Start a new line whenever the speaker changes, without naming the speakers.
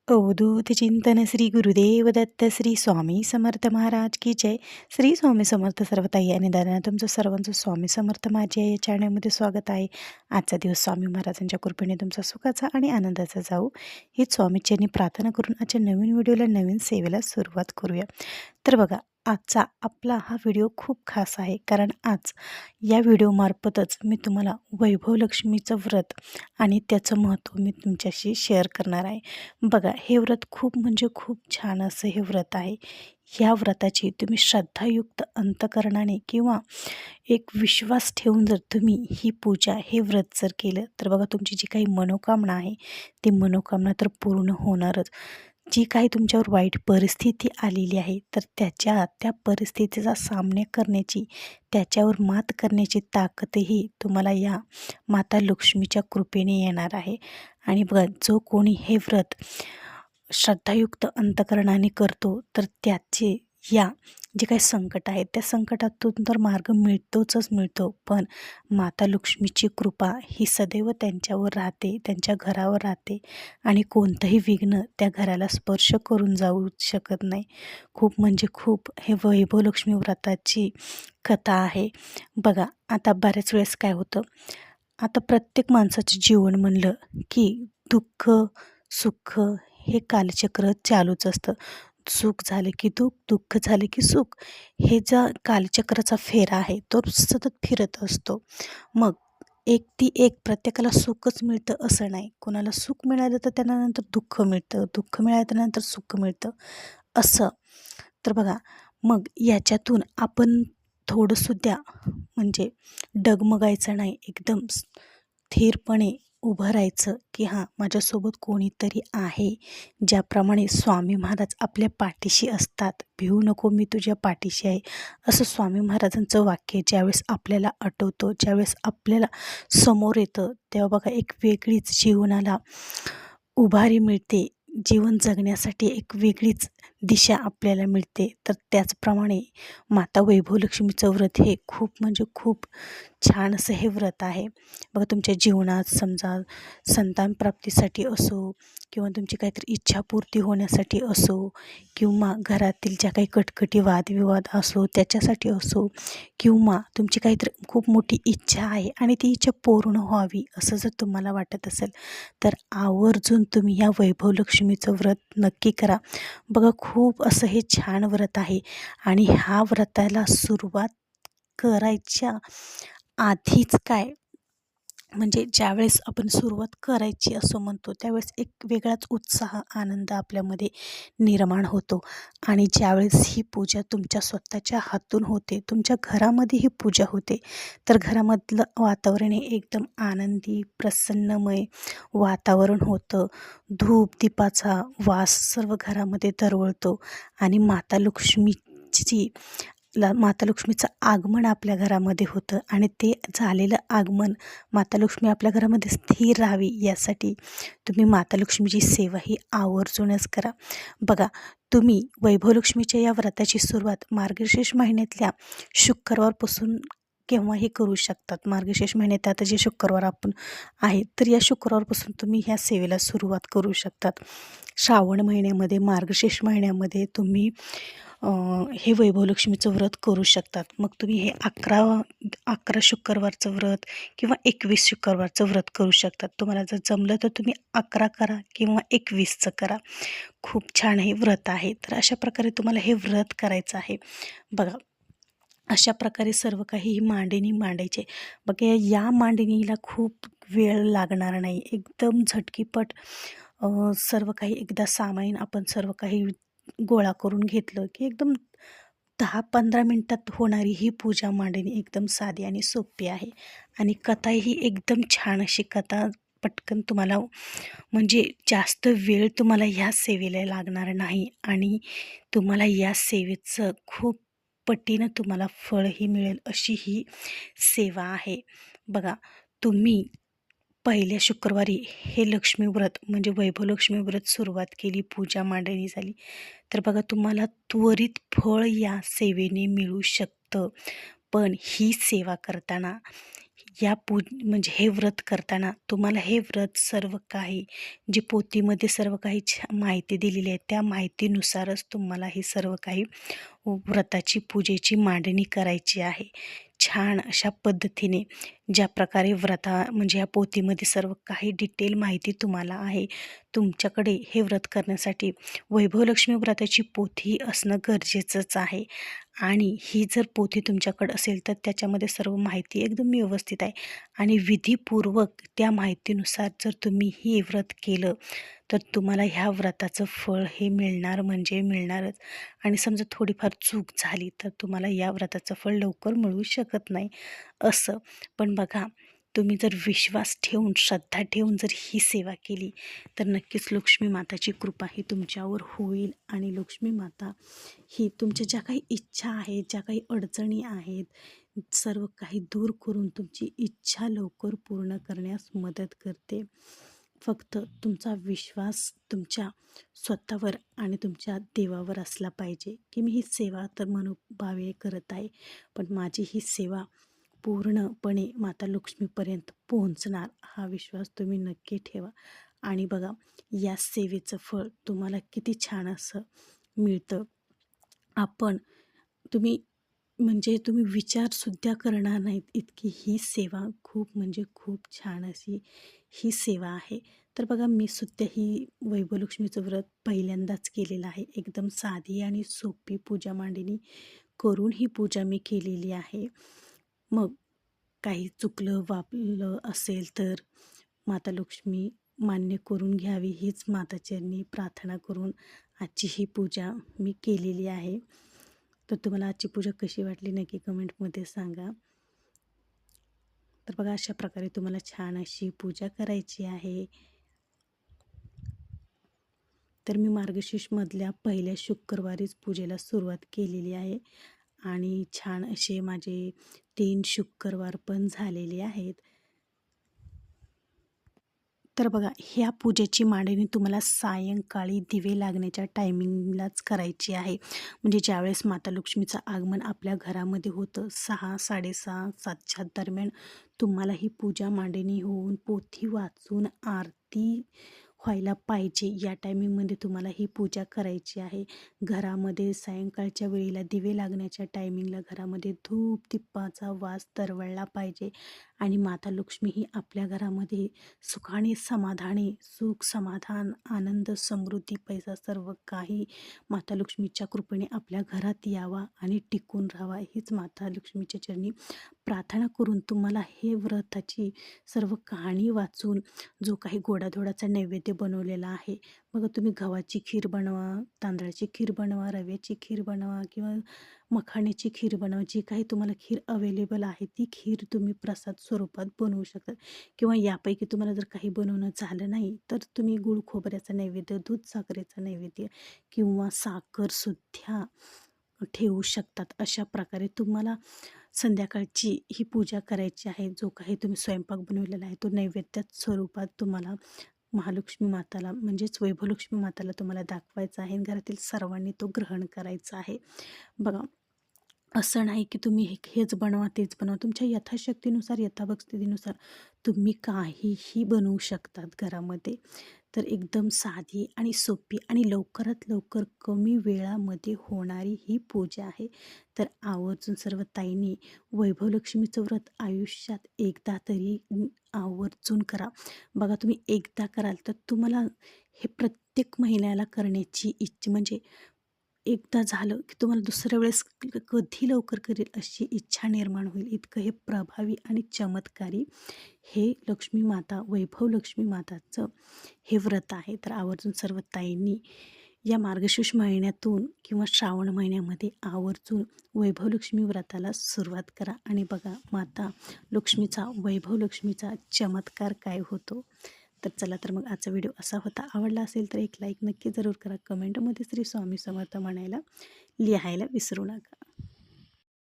अवधूत चिंतन श्री गुरुदेव दत्त श्री स्वामी समर्थ महाराज की जय. श्री स्वामी समर्थ सर्व ताई आणि दादा तुमचं सर्वांचं स्वामी समर्थ माझ्या या चॅनलमध्ये स्वागत आहे. आजचा दिवस स्वामी महाराजांच्या कृपेने तुमचा सुखाचा आणि आनंदाचा जाऊ हीच स्वामीच्यांनी प्रार्थना करून आजच्या नवीन व्हिडिओला नवीन सेवेला सुरुवात करूया. तर बघा, आजचा आपला हा व्हिडिओ खूप खास आहे, कारण आज या व्हिडिओमार्फतच मी तुम्हाला वैभव लक्ष्मीचं व्रत आणि त्याचं महत्त्व मी तुमच्याशी शेअर करणार आहे. बघा, हे व्रत खूप म्हणजे खूप छान असं हे व्रत आहे. ह्या व्रताची तुम्ही श्रद्धायुक्त अंतकरणाने किंवा एक विश्वास ठेवून जर तुम्ही ही पूजा हे व्रत जर केलं तर बघा, तुमची जी काही मनोकामना आहे ती मनोकामना तर पूर्ण होणारच. जी काही तुमच्यावर वाईट परिस्थिती आलेली आहे तर त्या परिस्थितीचा सामना करण्याची, त्याच्यावर मात करण्याची ताकदही तुम्हाला या माता लक्ष्मीच्या कृपेने येणार आहे. आणि बघा, जो कोणी हे व्रत श्रद्धायुक्त अंतकरणाने करतो तर त्याचे या जे काही संकट आहेत त्या संकटातून तर मार्ग मिळतो, पण माता लक्ष्मीची कृपा ही सदैव त्यांच्यावर राहते, त्यांच्या घरावर राहते आणि कोणतंही विघ्न त्या घराला स्पर्श करून जाऊ शकत नाही. खूप म्हणजे खूप हे वैभव लक्ष्मी व्रताची कथा आहे. बघा, आता बऱ्याच वेळेस काय होतं, आता प्रत्येक माणसाचं जीवन म्हणलं की दुःख सुख हे कालचक्र चालूच असतं. सुख झाले की दुःख, दुःख झाले की सुख, हे ज्या कालचक्राचा फेरा आहे तो सतत फिरत असतो. मग एक प्रत्येकाला सुखच मिळतं असं नाही. कोणाला सुख मिळालं तर त्यांना नंतर दुःख मिळतं, दुःख मिळालं तर नंतर सुख मिळतं असं. तर बघा, मग याच्यातून आपण थोडंसुद्धा म्हणजे डगमगायचं नाही, एकदम स्थिरपणे उभं राहायचं की हां, माझ्यासोबत कोणीतरी आहे. ज्याप्रमाणे स्वामी महाराज आपल्या पाठीशी असतात, भिवू नको, मी तुझ्या पाठीशी आहे, असं स्वामी महाराजांचं वाक्य ज्यावेळेस आपल्याला आठवतं, ज्यावेळेस आपल्याला समोर येतं, तेव्हा बघा एक वेगळीच जीवनाला उभारी मिळते. जीवन जगण्यासाठी एक वेगळीच दिशा आपल्याला मिळते. तर त्याचप्रमाणे माता वैभव लक्ष्मीचं व्रत हे खूप म्हणजे खूप छान असं हे व्रत आहे. बघा, तुमच्या जीवनात समजा संतान प्राप्तीसाठी असो किंवा तुमची काहीतरी इच्छापूर्ती होण्यासाठी असो किंवा घरातील ज्या काही कटकटी वादविवाद असो त्याच्यासाठी असो, किंवा तुमची काहीतरी खूप मोठी इच्छा आहे आणि ती इच्छा पूर्ण व्हावी असं जर तुम्हाला वाटत असेल तर आवर्जून तुम्ही ह्या वैभव लक्ष्मीचं व्रत नक्की करा. बघा, खूप असं हे छान व्रत आहे आणि ह्या व्रताला सुरुवात करायच्या आधीच काय, म्हणजे ज्यावेळेस आपण सुरुवात करायची असं म्हणतो त्यावेळेस एक वेगळाच उत्साह, आनंद आपल्यामध्ये निर्माण होतो. आणि ज्यावेळेस ही पूजा तुमच्या स्वतःच्या हातून होते, तुमच्या घरामध्ये ही पूजा होते, तर घरामधलं वातावरण हे एकदम आनंदी प्रसन्नमय वातावरण होतं. धूप दीपाचा वास सर्व घरामध्ये दरवळतो आणि माता लक्ष्मीचं आगमन आपल्या घरामध्ये होतं. आणि ते झालेलं आगमन माता लक्ष्मी आपल्या घरामध्ये स्थिर राहावी यासाठी तुम्ही माता लक्ष्मीची सेवा ही आवर्जूनच करा. बघा, तुम्ही वैभव लक्ष्मीच्या या व्रताची सुरुवात मार्गशीर्ष महिन्यातल्या शुक्रवारपासून केव्हाही करू शकतात. मार्गशीर्ष महिन्यात आता जे शुक्रवार आपण आहेत तर या शुक्रवारपासून तुम्ही ह्या सेवेला सुरुवात करू शकतात. श्रावण महिन्यामध्ये, मार्गशीर्ष महिन्यामध्ये तुम्ही हे वैभव लक्ष्मीचं व्रत करू शकतात. मग तुम्ही हे 11 शुक्रवारचं व्रत किंवा 21 शुक्रवारचं व्रत करू शकतात. तुम्हाला जर जमलं तर तुम्ही 11 करा किंवा 21चं करा. खूप छान हे व्रत आहे. तर अशा प्रकारे तुम्हाला हे व्रत करायचं आहे. बघा, अशा प्रकारे सर्व काही मांडणी मांडायचे. बघा, या मांडणीला खूप वेळ लागणार नाही, एकदम झटकीपट सर्व काही एकदा सामायिक आपण सर्व काही गोळा करून घेतलं की एकदम 10-15 मिनटात होणारी ही पूजा मांडणी एकदम साधी आणि सोपी आहे. आणि कथा ही एकदम छान अशी कथा, पटकन तुम्हाला म्हणजे जास्त वेळ तुम्हाला ह्या सेवेला लागणार नाही आणि तुम्हाला या सेवेचं खूप पटीनं तुम्हाला फळही मिळेल अशी ही सेवा आहे. बघा, तुम्ही पहिल्या शुक्रवारी हे लक्ष्मी व्रत म्हणजे वैभव लक्ष्मी व्रत सुरुवात केली, पूजा मांडणी झाली, तर बघा, तुम्हाला त्वरित फळ या सेवेने मिळू शकतं. पण ही सेवा करताना या म्हणजे हे व्रत करताना तुम्हाला हे व्रत सर्व काही जी पोथीमध्ये सर्व काही माहिती दिलेली आहे त्या माहितीनुसारच तुम्हाला ही सर्व काही व्रताची पूजेची मांडणी करायची आहे. छान अशा पद्धतीने ज्या प्रकारे म्हणजे ह्या पोथीमध्ये सर्व काही डिटेल माहिती तुम्हाला आहे. तुमच्याकडे हे व्रत करण्यासाठी वैभवलक्ष्मी व्रताची पोथी असणं गरजेचंच आहे. आणि ही जर पोथी तुमच्याकडं असेल तर त्याच्यामध्ये सर्व माहिती एकदम व्यवस्थित आहे आणि विधीपूर्वक त्या माहितीनुसार जर तुम्ही हे व्रत केलं तर तुम्हाला ह्या व्रताचं फळ हे मिळणार म्हणजे मिळणारच. आणि समजा थोडीफार चूक झाली तर तुम्हाला या व्रताचं फळ लवकर मिळू शकत नाही असं. पण बघा, तुम्ही जर विश्वास ठेवून श्रद्धा ठेवून जर ही सेवा केली तर नक्कीच लक्ष्मी माताची कृपा ही तुमच्यावर होईल आणि लक्ष्मी माता ही तुमच्या ज्या काही इच्छा आहेत, ज्या काही अडचणी आहेत, सर्व काही दूर करून तुमची इच्छा लवकर पूर्ण करण्यास मदत करते. फक्त तुमचा विश्वास तुमच्या स्वतःवर आणि तुमच्या देवावर असला पाहिजे की मी ही सेवा तर मनोभावे करत आहे, पण माझी ही सेवा पूर्णपणे माता लक्ष्मीपर्यंत पोहोचणार हा विश्वास तुम्ही नक्की ठेवा. आणि बघा, या सेवेचं फळ तुम्हाला किती छान असं मिळतं. आपण तुम्ही म्हणजे तुम्ही विचारसुद्धा करणार नाहीत इतकी ही सेवा खूप म्हणजे खूप छान अशी ही सेवा आहे. तर बघा, मी सुद्धा ही वैभवलक्ष्मीचं व्रत पहिल्यांदाच केलेलं आहे. एकदम साधी आणि सोपी पूजा मांडणी करून ही पूजा मी केलेली आहे. मग काही चुकलं वापलं असेल तर माता लक्ष्मी मान्य करून घ्यावी हीच माताचरणी प्रार्थना करून आजची ही पूजा मी केलेली आहे. तर तुम्हाला आजची पूजा कशी वाटली नक्की कमेंटमध्ये सांगा. तर बघा, अशा प्रकारे तुम्हाला छान अशी पूजा करायची आहे. तर मी मार्गशीर्षमधल्या पहिल्या शुक्रवारीच पूजेला सुरुवात केलेली आहे आणि छान असे माझे 3 शुक्रवार पण झालेले आहेत. तर बघा, ह्या पूजेची मांडणी तुम्हाला सायंकाळी दिवे लागण्याच्या टायमिंगलाच करायची आहे. म्हणजे ज्यावेळेस माता लक्ष्मीचं आगमन आपल्या घरामध्ये होतं 6, 6:30, 7च्या दरम्यान तुम्हाला ही पूजा मांडणी होऊन पोथी वाचून आरती व्हायला पाहिजे. या टायमिंगमध्ये तुम्हाला ही पूजा करायची आहे. घरामध्ये सायंकाळच्या वेळेला दिवे लागण्याच्या टायमिंगला घरामध्ये धूप दीपाचा वास दरवळला पाहिजे आणि माता लक्ष्मी ही आपल्या घरामध्ये सुखाने समाधानी सुख समाधान आनंद समृद्धी पैसा सर्व काही माता लक्ष्मीच्या कृपेने आपल्या घरात यावा आणि टिकून राहावा हीच माता लक्ष्मीच्या चरणी प्रार्थना करून तुम्हाला हे व्रताची सर्व कहाणी वाचून जो काही गोडाधोडाचा नैवेद्य बनवलेला आहे, मग तुम्ही गव्हाची खीर बनवा, तांदळाची खीर बनवा, रव्याची खीर बनवा किंवा मखाण्याची खीर बनवा, जी काही तुम्हाला खीर अवेलेबल आहे ती खीर तुम्ही प्रसाद स्वरूपात बनवू शकता. किंवा यापैकी तुम्हाला जर काही बनवणं झालं नाही तर तुम्ही गूळ खोबऱ्याचा नैवेद्य, दूध साखरेचा नैवेद्य किंवा साखरसुद्धा ठेवू शकतात. अशा प्रकारे तुम्हाला संध्याकाळची ही पूजा करायची आहे. जो काही तुम्ही स्वयंपाक बनवलेला आहे तो नैवेद्यात स्वरूपात तुम्हाला महालक्ष्मी माताला म्हणजेच वैभवलक्ष्मी माताला तुम्हाला दाखवायचा आहे. घरातील सर्वांनी तो ग्रहण करायचा आहे. बघा, असं नाही की तुम्ही हेच बनवा तेच बनवा. तुमच्या यथाशक्तीनुसार यथाभक्तीनुसार तुम्ही काहीही बनवू शकतात घरामध्ये. तर एकदम साधी आणि सोपी आणि लवकरात लवकर कमी वेळामध्ये होणारी ही पूजा आहे. तर आवर्जून सर्व ताईंनी वैभवलक्ष्मीचं व्रत आयुष्यात एकदा तरी आवर्जून करा. बघा, तुम्ही एकदा कराल तर तुम्हाला हे प्रत्येक महिन्याला करण्याची इच्छा म्हणजे एकदा झालं की तुम्हाला दुसऱ्या वेळेस कधी लवकर करेल अशी इच्छा निर्माण होईल. इतकं हे प्रभावी आणि चमत्कारी हे लक्ष्मी माता वैभव लक्ष्मी माताचं हे व्रत आहे. तर आवर्जून सर्व ताईंनी या मार्गशीर्ष महिन्यातून किंवा श्रावण महिन्यामध्ये आवर्जून वैभवलक्ष्मी व्रताला सुरुवात करा आणि बघा माता लक्ष्मीचा वैभव लक्ष्मीचा चमत्कार काय होतो. तर चला, तर मग आजचा व्हिडिओ असा होता. आवडला असेल तर एक लाईक नक्की जरूर करा. कमेंटमध्ये श्री स्वामी समर्थ म्हणायला लिहायला विसरू नका.